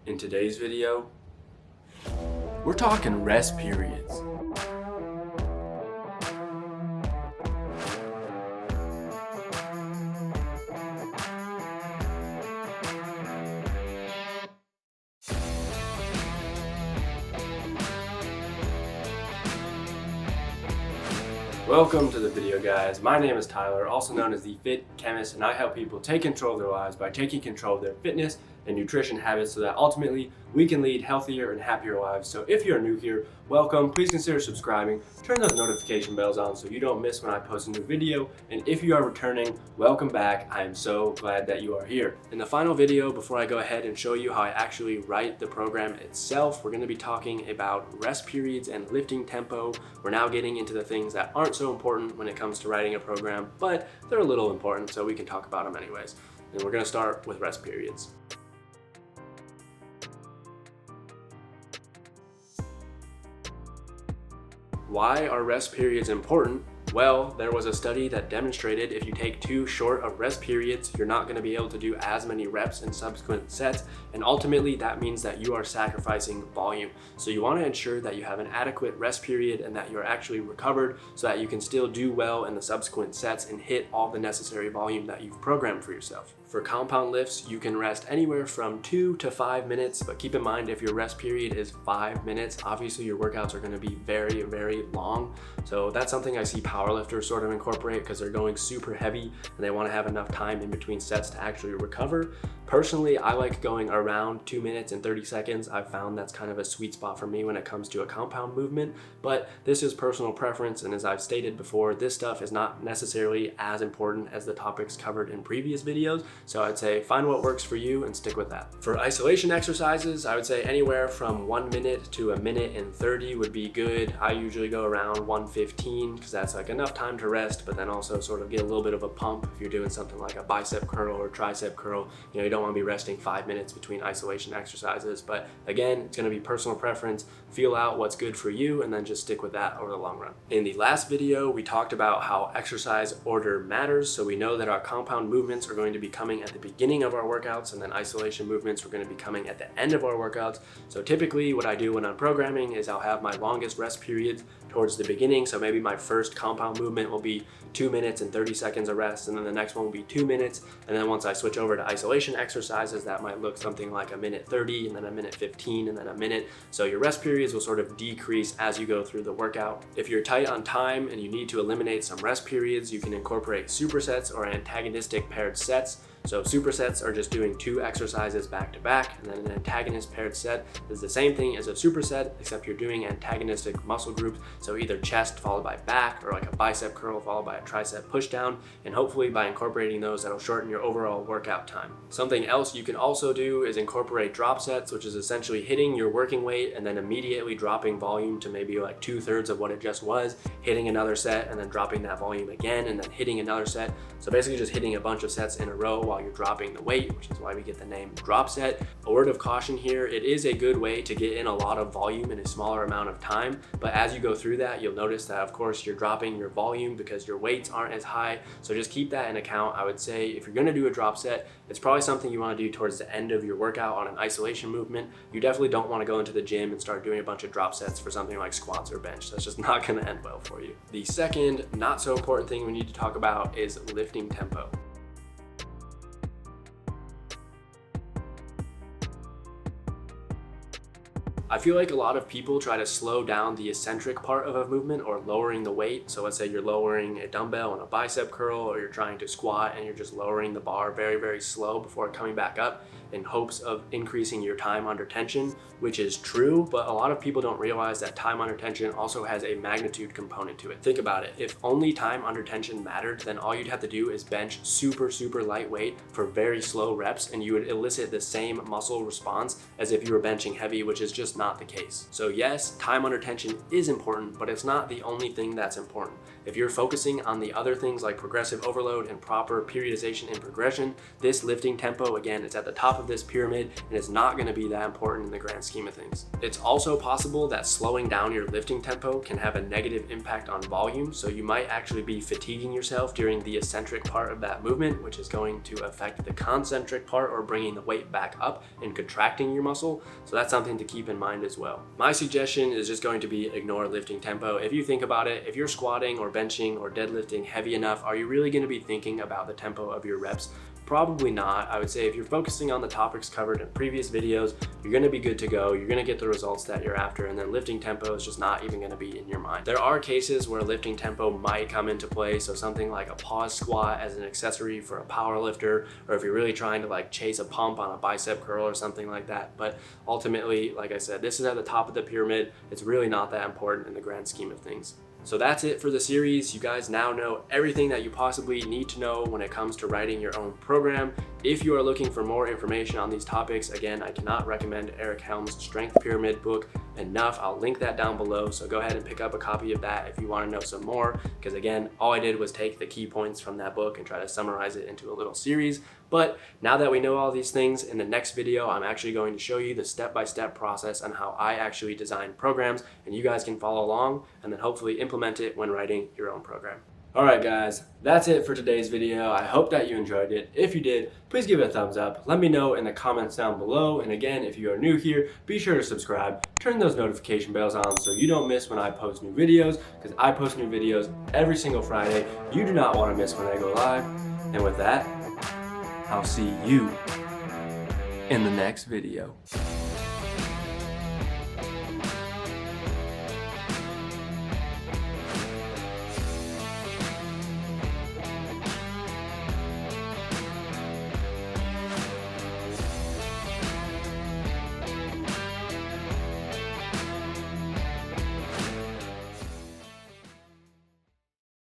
In today's video, we're talking rest periods. Welcome to the video, guys. My name is Tyler, also known as the Fit Chemist, and I help people take control of their lives by taking control of their fitness and nutrition habits so that ultimately we can lead healthier and happier lives. So if you're new here, welcome. Please consider subscribing. Turn those notification bells on so you don't miss when I post a new video. And if you are returning, welcome back. I am so glad that you are here. In the final video, before I go ahead and show you how I actually write the program itself, we're going to be talking about rest periods and lifting tempo. We're now getting into the things that aren't so important when it comes to writing a program, but they're a little important, so we can talk about them anyways. And we're going to start with rest periods. Why are rest periods important? Well, there was a study that demonstrated if you take too short of rest periods, you're not going to be able to do as many reps in subsequent sets, and ultimately that means that you are sacrificing volume. So you want to ensure that you have an adequate rest period and that you're actually recovered so that you can still do well in the subsequent sets and hit all the necessary volume that you've programmed for yourself. For compound lifts, you can rest anywhere from 2 to 5 minutes, but keep in mind if your rest period is 5 minutes, obviously your workouts are going to be very, very long. So that's something I see powerlifters sort of incorporate because they're going super heavy and they want to have enough time in between sets to actually recover. Personally, I like going around 2 minutes and 30 seconds. I've found that's kind of a sweet spot for me when it comes to a compound movement, but this is personal preference, and as I've stated before, this stuff is not necessarily as important as the topics covered in previous videos, so I'd say find what works for you and stick with that. For isolation exercises, I would say anywhere from 1 minute to 1:30 would be good. I usually go around 1:15 because that's like enough time to rest, but then also sort of get a little bit of a pump if you're doing something like a bicep curl or tricep curl. You don't want to be resting 5 minutes between isolation exercises, but again, it's going to be personal preference. Feel out what's good for you and then just stick with that over the long run. In the last video, we talked about how exercise order matters, so we know that our compound movements are going to be coming at the beginning of our workouts, and then isolation movements are going to be coming at the end of our workouts. So typically what I do when I'm programming is I'll have my longest rest periods towards the beginning. So maybe my first compound movement will be 2 minutes and 30 seconds of rest, and then the next one will be 2 minutes. And then once I switch over to isolation exercises, that might look something like 1:30, and then 1:15, and then a minute. So your rest periods will sort of decrease as you go through the workout. If you're tight on time and you need to eliminate some rest periods, you can incorporate supersets or antagonistic paired sets. So supersets are just doing 2 exercises back to back, and then an antagonist paired set is the same thing as a superset, except you're doing antagonistic muscle groups. So either chest followed by back, or like a bicep curl followed by a tricep push down, and hopefully by incorporating those, that'll shorten your overall workout time. Something else you can also do is incorporate drop sets, which is essentially hitting your working weight and then immediately dropping volume to maybe like 2/3 of what it just was, hitting another set and then dropping that volume again, and then hitting another set. So basically just hitting a bunch of sets in a row while you're dropping the weight, which is why we get the name drop set. A word of caution here, it is a good way to get in a lot of volume in a smaller amount of time, but as you go through that, you'll notice that of course you're dropping your volume because your weights aren't as high. So just keep that in account. I would say if you're going to do a drop set, it's probably something you want to do towards the end of your workout on an isolation movement. You definitely don't want to go into the gym and start doing a bunch of drop sets for something like squats or bench. That's just not going to end well for you. The second not so important thing we need to talk about is lifting tempo. I feel like a lot of people try to slow down the eccentric part of a movement or lowering the weight. So let's say you're lowering a dumbbell on a bicep curl, or you're trying to squat and you're just lowering the bar very, very slow before coming back up in hopes of increasing your time under tension, which is true, but a lot of people don't realize that time under tension also has a magnitude component to it. Think about it. If only time under tension mattered, then all you'd have to do is bench super, super lightweight for very slow reps, and you would elicit the same muscle response as if you were benching heavy, which is just not the case. So yes, time under tension is important, but it's not the only thing that's important. If you're focusing on the other things like progressive overload and proper periodization and progression, this lifting tempo, again, it's at the top of this pyramid and it's not gonna be that important in the grand scheme of things. It's also possible that slowing down your lifting tempo can have a negative impact on volume, so you might actually be fatiguing yourself during the eccentric part of that movement, which is going to affect the concentric part or bringing the weight back up and contracting your muscle. So that's something to keep in mind as well. My suggestion is just going to be ignore lifting tempo. If you think about it, if you're squatting or benching or deadlifting heavy enough, are you really going to be thinking about the tempo of your reps? Probably not. I would say if you're focusing on the topics covered in previous videos, you're going to be good to go. You're going to get the results that you're after, and then lifting tempo is just not even going to be in your mind. There are cases where lifting tempo might come into play, so something like a pause squat as an accessory for a power lifter, or if you're really trying to like chase a pump on a bicep curl or something like that. But ultimately, like I said, this is at the top of the pyramid. It's really not that important in the grand scheme of things. So that's it for the series. You guys now know everything that you possibly need to know when it comes to writing your own program. If you are looking for more information on these topics, again, I cannot recommend Eric Helms' Strength Pyramid book enough. I'll link that down below, so go ahead and pick up a copy of that if you want to know some more, because again, all I did was take the key points from that book and try to summarize it into a little series. But now that we know all these things, in the next video, I'm actually going to show you the step-by-step process on how I actually design programs, and you guys can follow along and then hopefully implement it when writing your own program. Alright guys, that's it for today's video. I hope that you enjoyed it. If you did, please give it a thumbs up. Let me know in the comments down below. And again, if you are new here, be sure to subscribe. Turn those notification bells on so you don't miss when I post new videos, because I post new videos every single Friday. You do not want to miss when I go live. And with that, I'll see you in the next video.